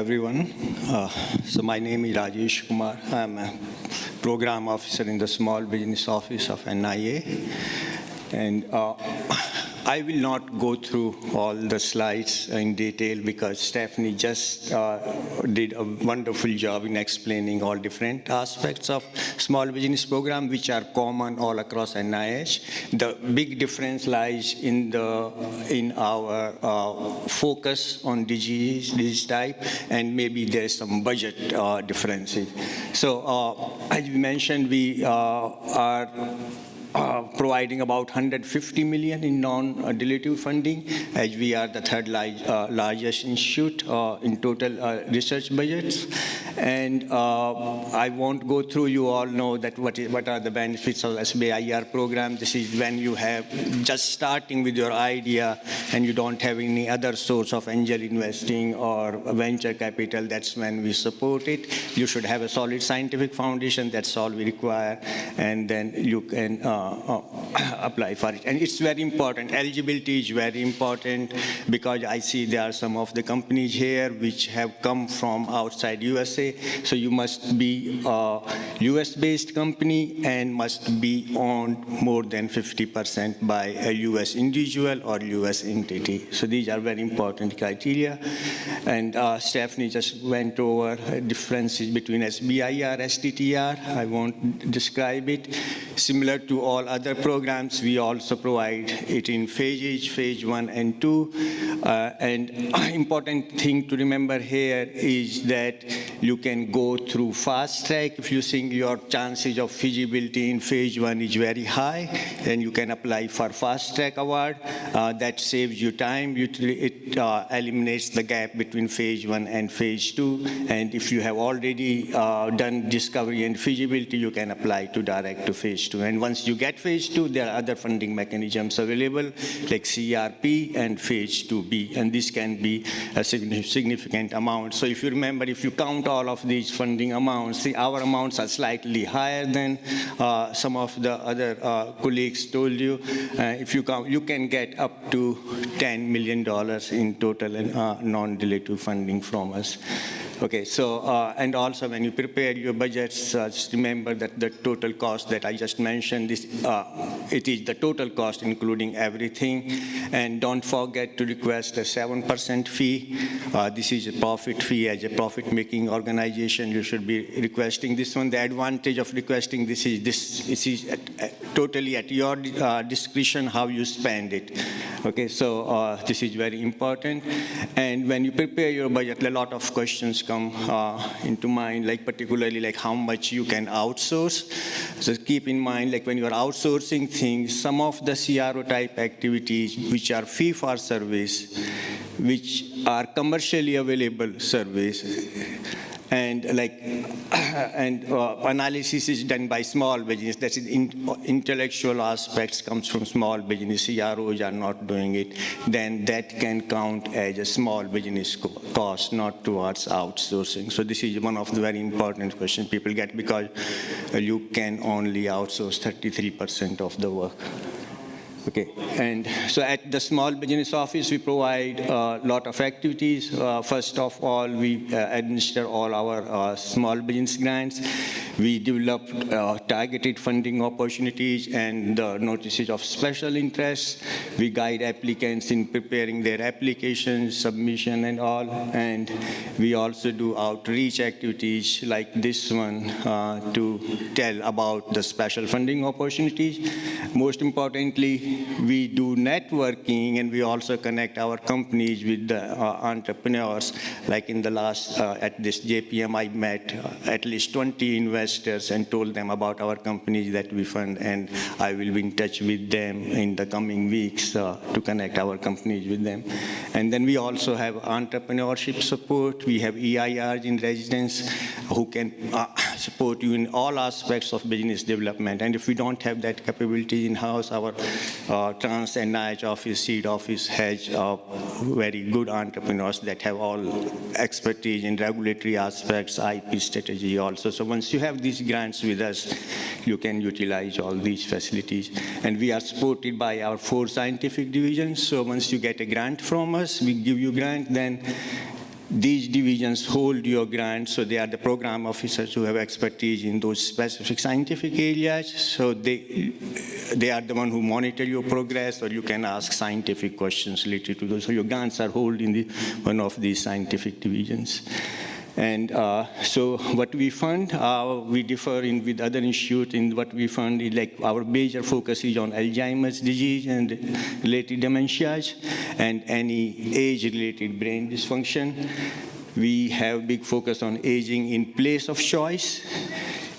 everyone. So my name is Rajesh Kumar. I'm a program officer in the Small Business Office of NIA. And I will not go through all the slides in detail because Stephanie just did a wonderful job in explaining all different aspects of small business program, which are common all across NIH. The big difference lies in our focus on disease type, and maybe there's some budget differences. So as you mentioned, we are providing about $150 million in non-dilutive funding, as we are the third largest institute in total research budgets. And I won't go through. You all know that what are the benefits of SBIR program. This is when you have just starting with your idea and you don't have any other source of angel investing or venture capital. That's when we support it. You should have a solid scientific foundation. That's all we require. And then you can apply for it. And it's very important. Eligibility is very important because I see there are some of the companies here which have come from outside USA. So you must be a US-based company and must be owned more than 50% by a US individual or US entity. So these are very important criteria. And Stephanie just went over differences between SBIR, STTR. I won't describe it. Similar to all other programs, we also provide it in phases, phase 1 and 2. And important thing to remember here is that you can go through fast track. If you think your chances of feasibility in phase 1 is very high, then you can apply for fast track award. That saves you time. It eliminates the gap between phase 1 and phase 2. And if you have already done discovery and feasibility, you can apply to direct to phase 2. And once you get phase 2, there are other funding mechanisms available like CRP and phase 2B. And this can be a significant amount. So if you remember, if you count all of these funding amounts, see, our amounts are slightly higher than some of the other colleagues told you. If you count, you can get up to $10 million in total non-dilutive funding from us. Okay, so, and also when you prepare your budgets, just remember that the total cost that I just mentioned, it is the total cost including everything. And don't forget to request a 7% fee. This is a profit fee. As a profit-making organization, you should be requesting this one. The advantage of requesting this is totally at your discretion how you spend it. Okay, so this is very important. And when you prepare your budget, a lot of questions come into mind, like particularly like how much you can outsource. So keep in mind, like when you are outsourcing things, some of the CRO type activities which are fee for service, which are commercially available service, and analysis is done by small business. That's intellectual aspects comes from small business. CROs are not doing it. Then that can count as a small business cost, not towards outsourcing. So this is one of the very important questions people get because you can only outsource 33% of the work. Okay, and so at the Small Business Office, we provide a lot of activities. First of all, we administer all our small business grants. We develop targeted funding opportunities and notices of special interest. We guide applicants in preparing their applications, submission and all. And we also do outreach activities like this one to tell about the special funding opportunities. Most importantly, we do networking, and we also connect our companies with the entrepreneurs. Like in the last, at this JPM, I met at least 20 investors and told them about our companies that we fund, and I will be in touch with them in the coming weeks to connect our companies with them. And then we also have entrepreneurship support. We have EIRs in residence who can support you in all aspects of business development. And if we don't have that capability in-house, our Trans NIH office, seed office has very good entrepreneurs that have all expertise in regulatory aspects, IP strategy also. So once you have these grants with us, you can utilize all these facilities. And we are supported by our 4 scientific divisions. So once you get a grant from us, we give you grant, then these divisions hold your grants, so they are the program officers who have expertise in those specific scientific areas. So they are the one who monitor your progress, or you can ask scientific questions related to those. So your grants are held in one of these scientific divisions. And so what we fund, we differ with other institutes in what we fund. Like our major focus is on Alzheimer's disease and related dementias and any age-related brain dysfunction. We have big focus on aging in place of choice,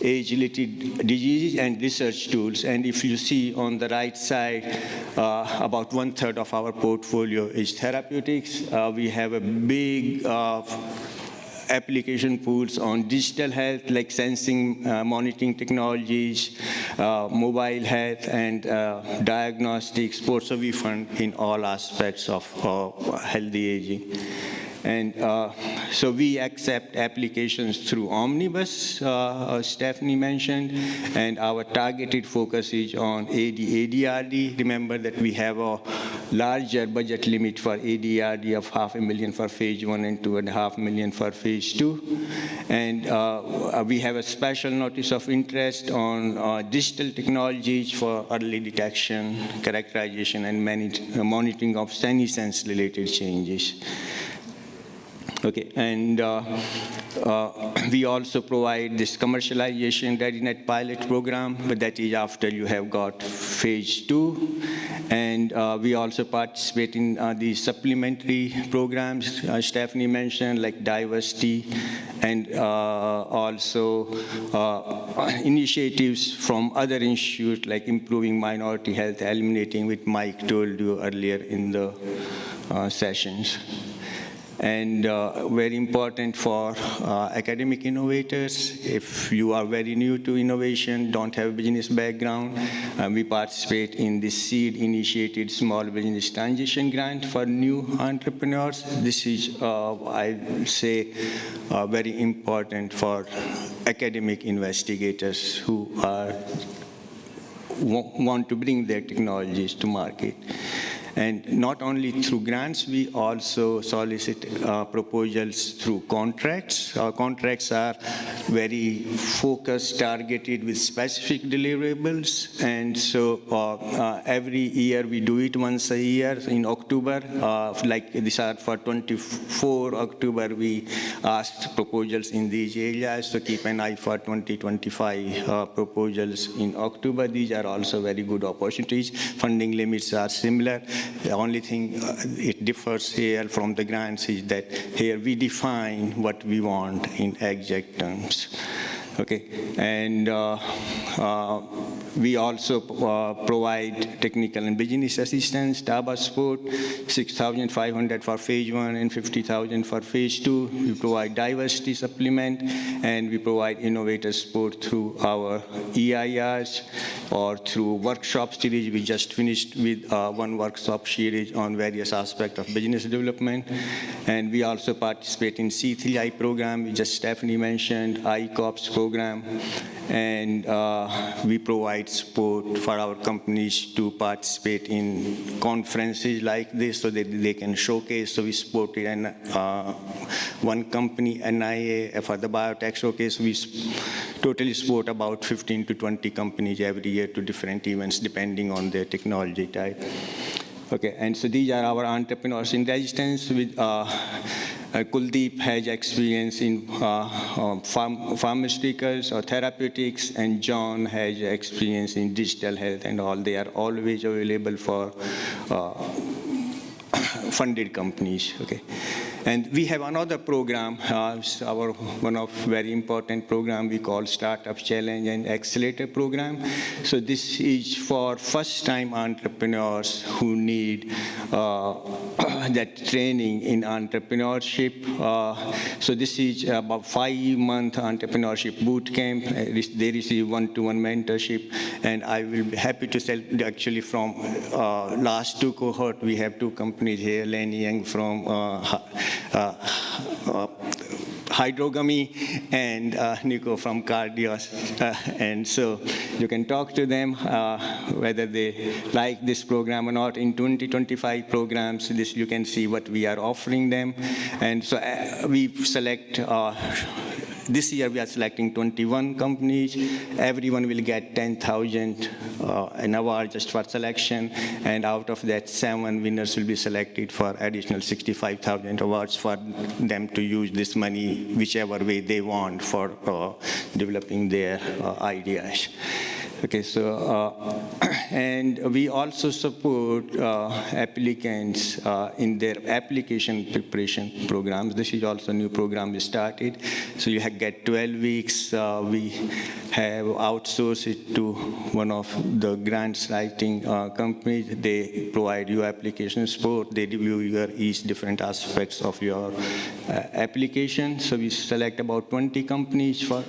age-related diseases, and research tools. And if you see on the right side, about 1/3 of our portfolio is therapeutics. We have a big application pools on digital health, like sensing, monitoring technologies, mobile health, and diagnostics. So we fund in all aspects of healthy aging. And so we accept applications through Omnibus, Stephanie mentioned, and our targeted focus is on AD-ADRD. Remember that we have a larger budget limit for ADRD of $500,000 for phase 1 and $2.5 million for phase 2. And we have a special notice of interest on digital technologies for early detection, characterization, and monitoring of senescence-related changes. Okay, and we also provide this commercialization readiness pilot program, but that is after you have got phase 2. And we also participate in the supplementary programs Stephanie mentioned, like diversity, and also initiatives from other institutes, like improving minority health, eliminating, which Mike told you earlier in the sessions. And very important for academic innovators. If you are very new to innovation, don't have business background, we participate in the seed-initiated small business transition grant for new entrepreneurs. This is, I say, very important for academic investigators who want to bring their technologies to market. And not only through grants, we also solicit proposals through contracts. Our contracts are very focused, targeted with specific deliverables. And so every year we do it once a year in October. Like these are for 24 October, we asked proposals in these areas. So keep an eye for 2025 proposals in October. These are also very good opportunities. Funding limits are similar. The only thing it differs here from the grants is that here we define what we want in exact terms. Okay, and we also provide technical and business assistance, TABA support, $6,500 for phase 1 and $50,000 for phase 2. We provide diversity supplement, and we provide innovator support through our EIRs or through workshop series. We just finished with one workshop series on various aspects of business development. And we also participate in C3I program, which just Stephanie mentioned, ICOPS program, and we provide support for our companies to participate in conferences like this so that they can showcase. So we supported one company, NIA, for the biotech showcase. We totally support about 15 to 20 companies every year to different events depending on their technology type. Okay, and so these are our entrepreneurs in resistance. With Kuldeep has experience in pharmaceuticals or therapeutics, and John has experience in digital health and all. They are always available for funded companies. Okay. And we have another program, one of very important program we call Startup Challenge and Accelerator program. So this is for first-time entrepreneurs who need that training in entrepreneurship. So this is about 5-month entrepreneurship boot camp. They receive one-to-one mentorship, and I will be happy to tell actually from last 2 cohort, we have 2 companies here, Lenny Yang from Hydrogamy, and Nico from Cardios. And so you can talk to them whether they like this program or not. In 2025 programs, this you can see what we are offering them. And so we select this year we are selecting 21 companies. Everyone will get 10,000 an award just for selection, and out of that, 7 winners will be selected for additional 65,000 awards for them to use this money whichever way they want for developing their ideas. Okay, so, and we also support applicants in their application preparation programs. This is also a new program we started. So you get 12 weeks. We have outsourced it to one of the grants writing companies. They provide you application support. They review your each different aspects of your application. So we select about 20 companies for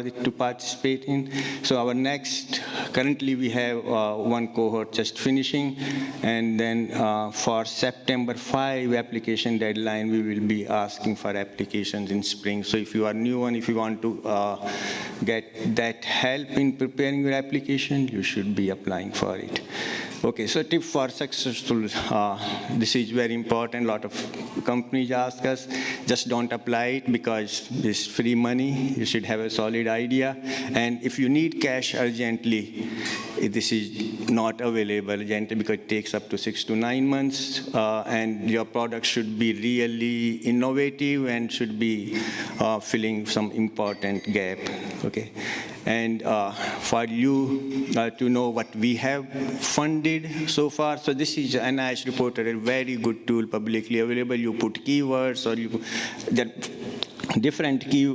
it to participate in. So our next, currently we have one cohort just finishing, and then for September 5 application deadline, we will be asking for applications in spring. So if you are new and if you want to get that help in preparing your application, you should be applying for it. Okay, so tip for successful, this is very important. A lot of companies ask us, just don't apply it because it's free money. You should have a solid idea. And if you need cash urgently, this is not available urgently because it takes up to 6 to 9 months. And your product should be really innovative and should be filling some important gap, okay? And for you to know what we have funded so far, so this is NIH reported, a very good tool, publicly available. You put keywords or you, different key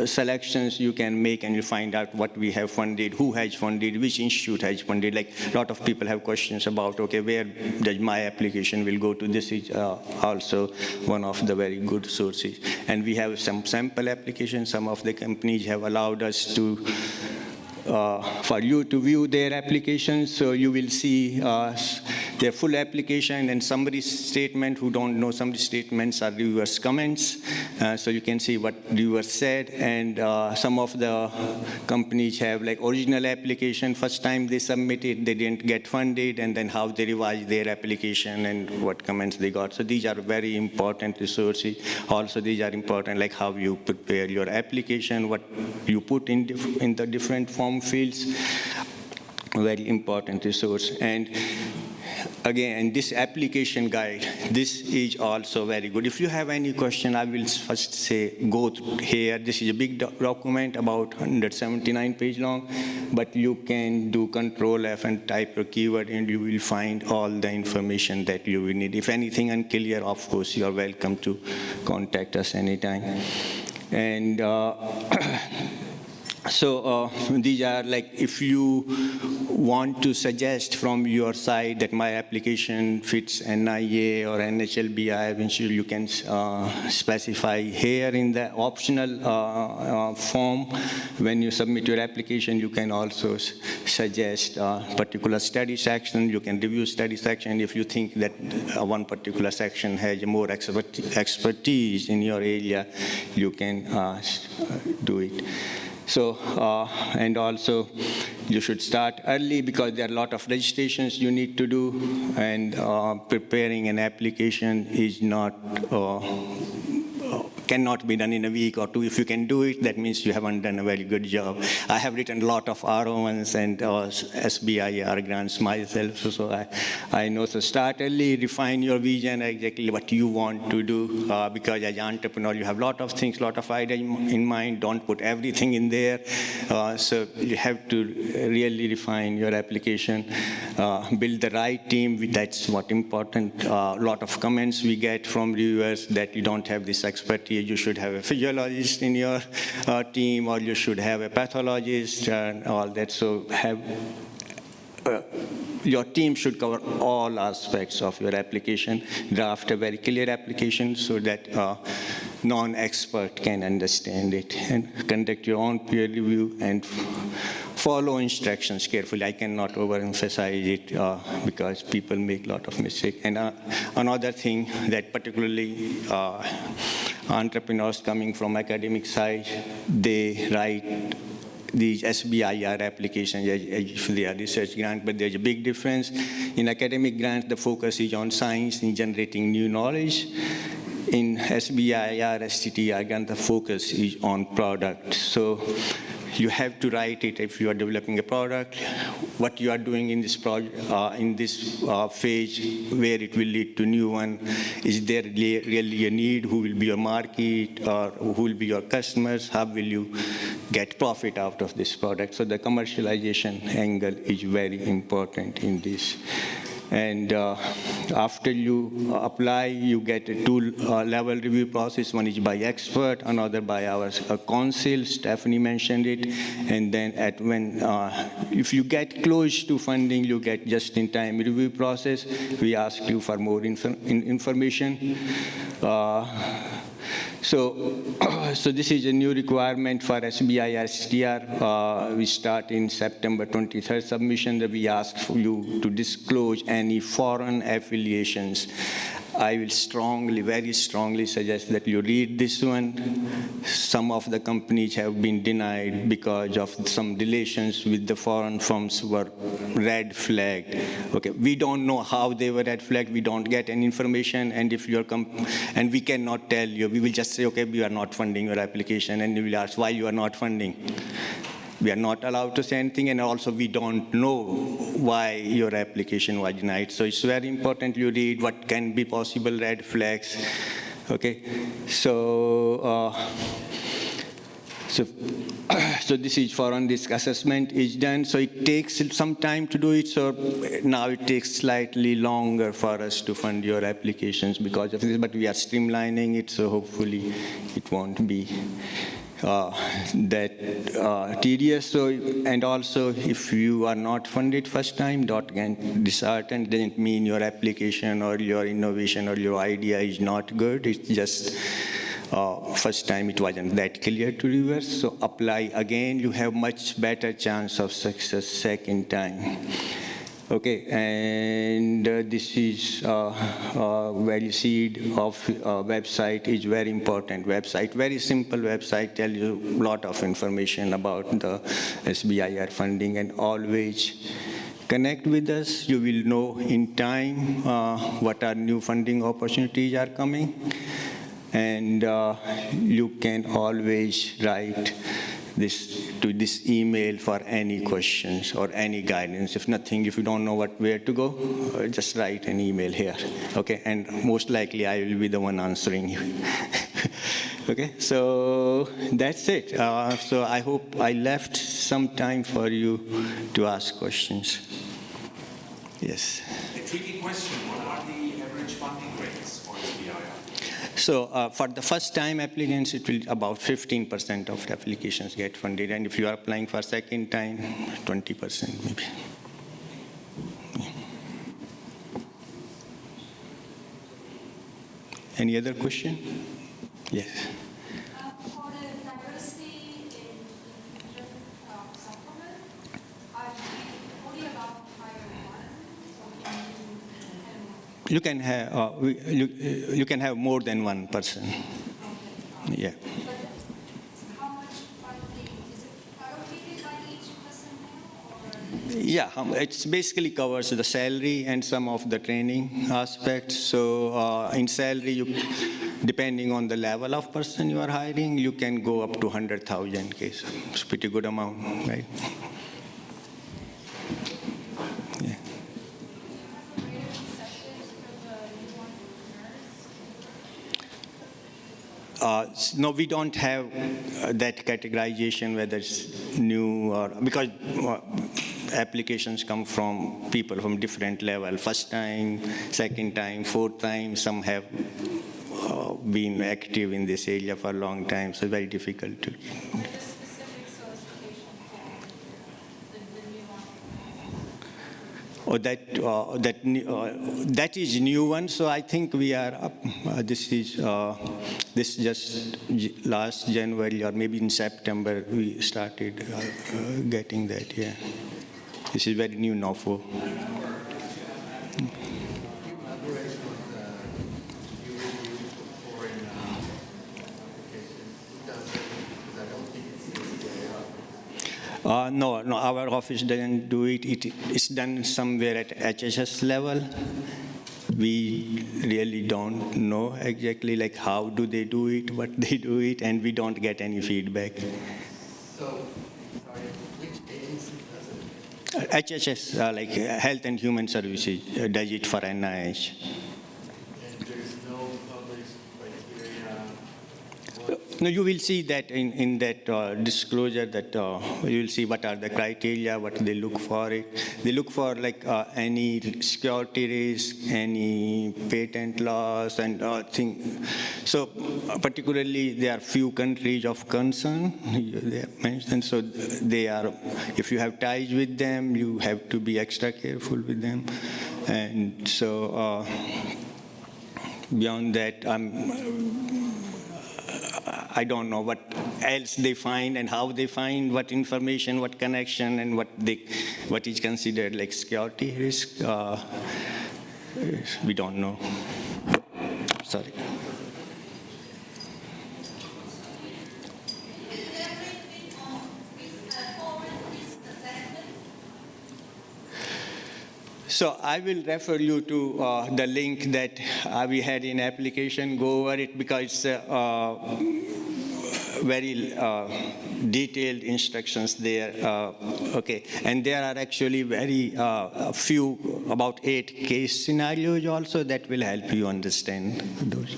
selections you can make, and you find out what we have funded, who has funded, which institute has funded. Like a lot of people have questions about, okay, where does my application will go to? This is also one of the very good sources. And we have some sample applications. Some of the companies have allowed us to for you to view their applications. So you will see their full application and summary statement. Who don't know, summary statements are reviewers' comments. So you can see what reviewers said. And some of the companies have like original application. First time they submitted, they didn't get funded, and then how they revised their application and what comments they got. So these are very important resources. Also, these are important, like how you prepare your application, what you put in the different form fields, very important resource. And again, this application guide, this is also very good. If you have any question, I will first say go here. This is a big document, about 179 page long, but you can do Control F and type your keyword, and you will find all the information that you will need. If anything unclear, of course, you are welcome to contact us anytime. And so these are like, if you want to suggest from your side that my application fits NIA or NHLBI, eventually you can specify here in the optional form. When you submit your application, you can also suggest a particular study section. You can review study section. If you think that one particular section has more expertise in your area, you can do it. So, and also, you should start early because there are a lot of registrations you need to do, and preparing an application is not, cannot be done in a week or two. If you can do it, that means you haven't done a very good job. I have written a lot of R01s and SBIR grants myself, so I know. So start early, refine your vision, exactly what you want to do, because as an entrepreneur, you have a lot of things, a lot of ideas in mind. Don't put everything in there. So you have to really refine your application, build the right team. That's what important. A lot of comments we get from reviewers that you don't have this expertise. You should have a physiologist in your team, or you should have a pathologist and all that. So have your team should cover all aspects of your application. Draft a very clear application so that non-expert can understand it, and conduct your own peer review and follow instructions carefully. I cannot overemphasize it because people make a lot of mistakes. And another thing that particularly entrepreneurs coming from academic side, they write these SBIR applications if they are research grant, but there's a big difference. In academic grants, the focus is on science and generating new knowledge. In SBIR, STTR grant, the focus is on product. So you have to write it if you are developing a product, what you are doing in this project, in this phase, where it will lead to new one. Is there really a need? Who will be your market, or who will be your customers? How will you get profit out of this product? So the commercialization angle is very important in this. And after you apply, you get a two-level review process. One is by expert, another by our council. Stephanie mentioned it. And then if you get close to funding, you get just-in-time review process. We ask you for more information. So this is a new requirement for SBIR STR. We start in September 23rd submission that we ask for you to disclose any foreign affiliations. I will very strongly suggest that you read this one. Some of the companies have been denied because of some relations with the foreign firms were red flagged. Okay, we don't know how they were red flagged. We don't get any information, and if you're and we cannot tell you. We will just say, okay, we are not funding your application, and we will ask why you are not funding. We are not allowed to say anything, and also we don't know why your application was denied. So it's very important you read what can be possible red flags. Okay, so this is foreign risk assessment is done. So it takes some time to do it. So now it takes slightly longer for us to fund your applications because of this, but we are streamlining it. So hopefully it won't be that tedious. So, and also, if you are not funded first time, don't get disheartened. Doesn't mean your application or your innovation or your idea is not good. It's just first time it wasn't that clear to reviewers. So apply again. You have much better chance of success second time. Okay, and this is where you see of website is very important website. Very simple website, tell you a lot of information about the SBIR funding, and always connect with us. You will know in time what are new funding opportunities are coming, and you can always write to this email for any questions or any guidance. If you don't know where to go, just write an email here, okay? And most likely I will be the one answering you. Okay, so that's it. So I hope I left some time for you to ask questions. Yes? A tricky question, what are the average funding rates for SBIR? So for the first-time applicants, it will about 15% of the applications get funded, and if you are applying for second time, 20% maybe. Any other question? Yes. For the diversity in supplement, are we only allowed to hire one, or can you You can have you can have more than one person. Yeah. But how much funding is it allocated by each person now, or? Yeah, it basically covers the salary and some of the training aspects. So in salary, depending on the level of person you are hiring, you can go up to 100,000 case. It's a pretty good amount, right? Yeah. No, we don't have that categorization, whether it's new or, because applications come from people from different level. First time, second time, fourth time. Some have been active in this area for a long time, so it's very difficult to. Oh, that is new one. So I think we are up. This just last January or maybe in September we started getting that. Yeah, this is very new now for. No, no, our office doesn't do it. It's done somewhere at HHS level. We really don't know exactly like how do they do it, what they do it, and we don't get any feedback. So, sorry, which agency does it? HHS, like Health and Human Services, does it for NIH. And there's no published criteria? No, you will see that in that disclosure that you will see what are the criteria, what they look for it. They look for like any security risk, any patent laws and thing. So particularly there are few countries of concern they have mentioned. So they are, if you have ties with them, you have to be extra careful with them. And so beyond that, I don't know what else they find and how they find what information, what connection, and what is considered like security risk. We don't know. Sorry. So I will refer you to the link that we had in application. Go over it because very detailed instructions there. Okay, and there are actually very few, about 8 case scenarios also that will help you understand those.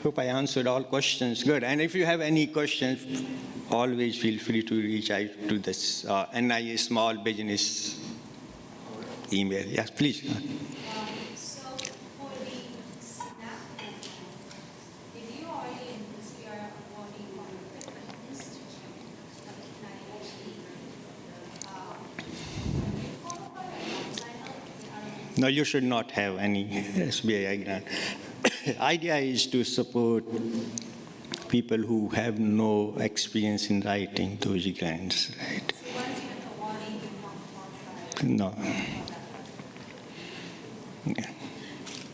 Hope I answered all questions. Good. And if you have any questions, always feel free to reach out to this NIA Small Business email. Yes, please. So for the SNAP program, if you already in this, we are awarding for a different institute, like NIH, you qualify or not? 'Cause I know No, you should not have any SBI grant. Idea is to support people who have no experience in writing those grants, right? so once you get awarding, you not qualify. No. Yeah.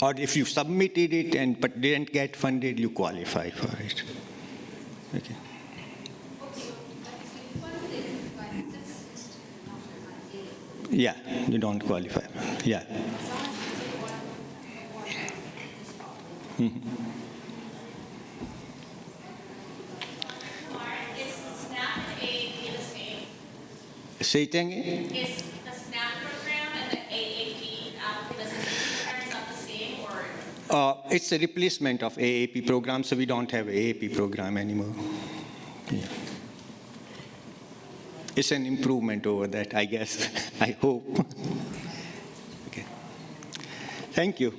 Or if you submitted it and but didn't get funded, you qualify for it. Okay. Okay, but if you funded it by this institute, not by the Yeah, you don't qualify. Yeah. as long as you say what this problem. Is the SNAP and AAP the same? Say it again. Is the SNAP program and the AAP, the assistance program, not the same, or? It's a replacement of AAP program, so we don't have AAP program anymore. Yeah. It's an improvement over that, I guess. I hope. Okay. Thank you.